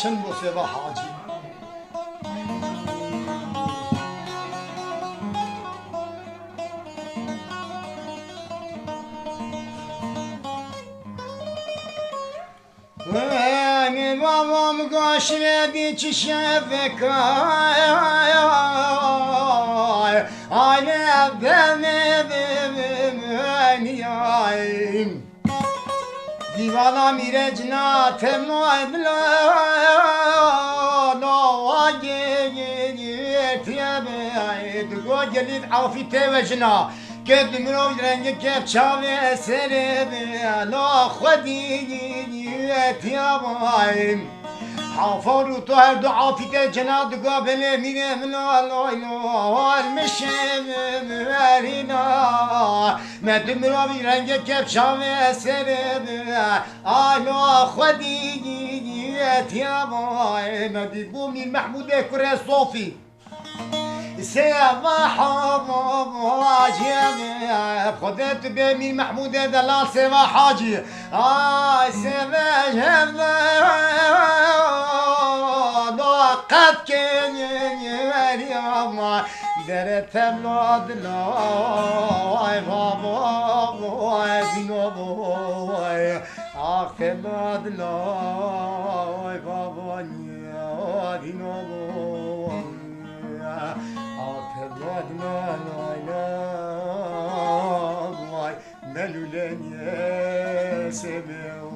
چند بو سوا حاجی babam goşledi çişefekay Aile benim Divana mirecna temnoy bla No tiyebe Dugo gelid afi tevecna Kep dimro rengi kep çave serebe La khodi tiyebe حافر طاهر دعا في جناد قابل من المشم مرينا ما دمرا رنگ كبشام سرب آلو خديت يا باي ما بيبو من محمود كره صوفي سيما حمام واجب خدت بمين محمود دلال سيما حاجي سيما جهبنا قد كان مريم درت بلاد لا بابا دينو باي اخ بلاد لا بابا دينو بلاد لا لا ملولن يا سمعون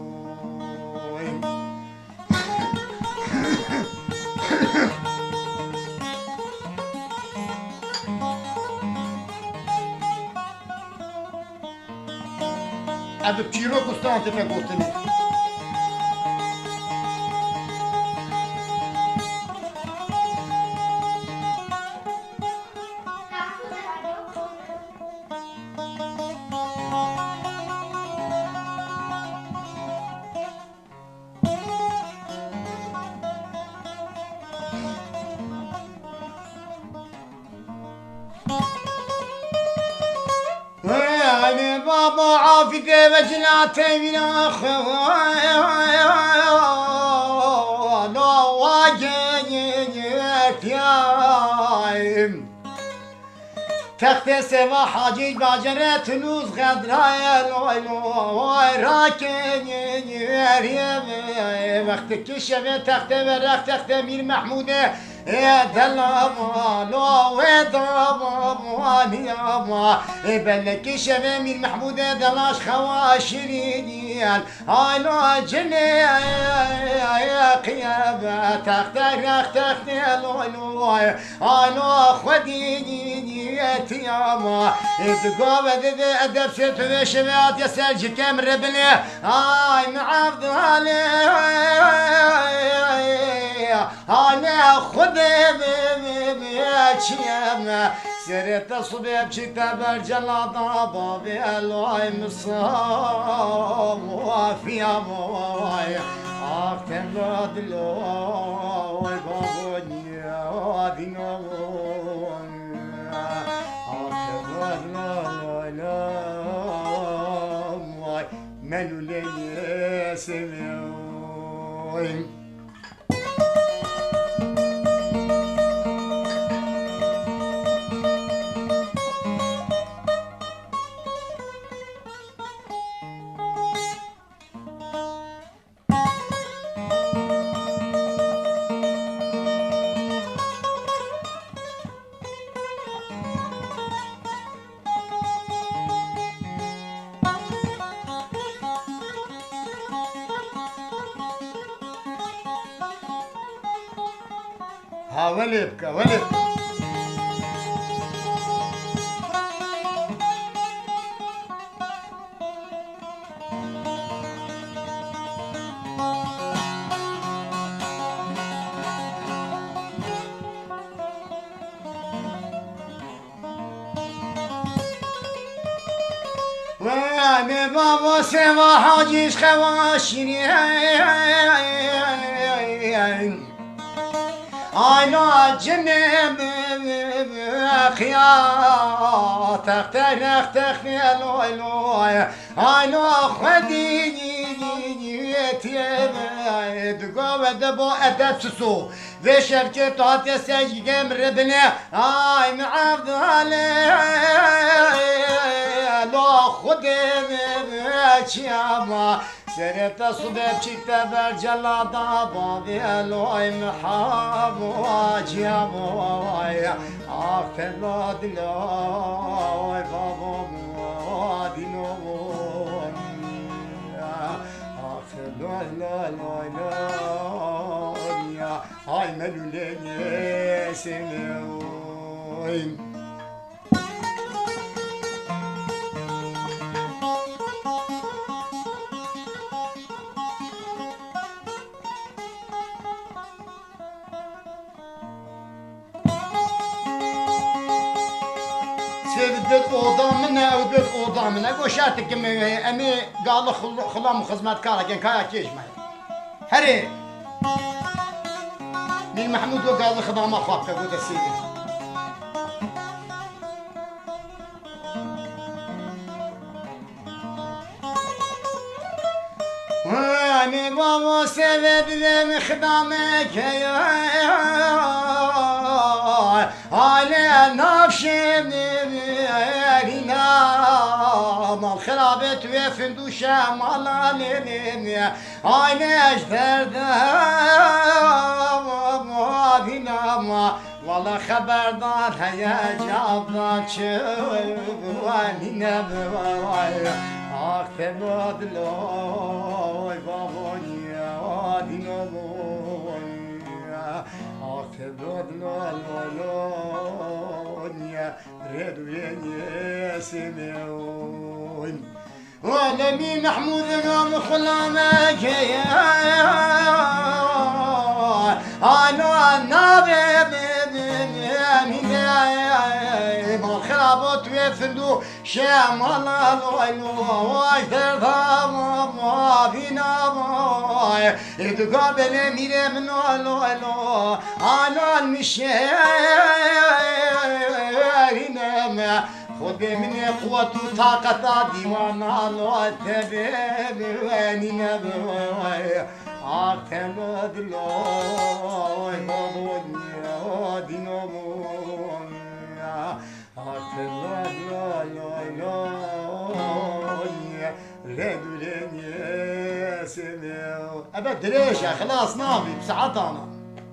Abi piro costante per costare. بابا عافيك وجناتي من لا واجيت يايم تخت سوا حاجي باجرة تلوز غدرايا راكن وقت كشفه تخت ورق تخت مير محموده دلما لو ودرما ياما بلك شبه من محمود دلاش خواشرين انا جني يا قيامة تختك لولو انا خديني ياما تقوم ادب ست شبات يا سرج كم ربني معبد أنا خذ بيتشيم سرت الصبيب كتاب الجلاد بابي الواي مصاب وفي أبواي أختم دلوي بابوني ودينون أختم دلوي منو لي سمعون ها ولا يبكى ولا يبكى وانا بابا سوا حاجيش خواشيني أنا جنب خيار تختخني لوي أنا خديني دگاه و دبا ادب سسو و شرکت آتی سجگم ربنه آی معبد لا خودم چیاما سرت صدب چیکتا بر جلادا بابی الوی محاب و جیاما آخر لا دلوی بابا دینو آخر لا لا لا لا هاي ملولي سنوين sevdik odamına, öbür odamına koşardık ki emi galı xılam xizmetkarken kaya geçmeyin. Heri Mir Mahmud o galı xılama xapka bu da seydi. Emi baba sevedim xıdamek ale nafşemi mal xirabet ve finduşa malalim aynı ejderde binama valla haberdar heyecabdan çıvanine ah tevadloy babonya dinomonya ah tevadloy redwenye semeon ولمي محمود يوم خلامك انا النبي خرابط ويفندو شمال الويلو واجدر ما بينا يدقابل ميري من الويلو انا المشيرين خود من قوة طاقة ديوانا الله تبين واني نبوي عاقل دلوي بابونيا دينامونيا عاقل دلوي ردولني سميو أبد دريشة خلاص نامي بساعات أنا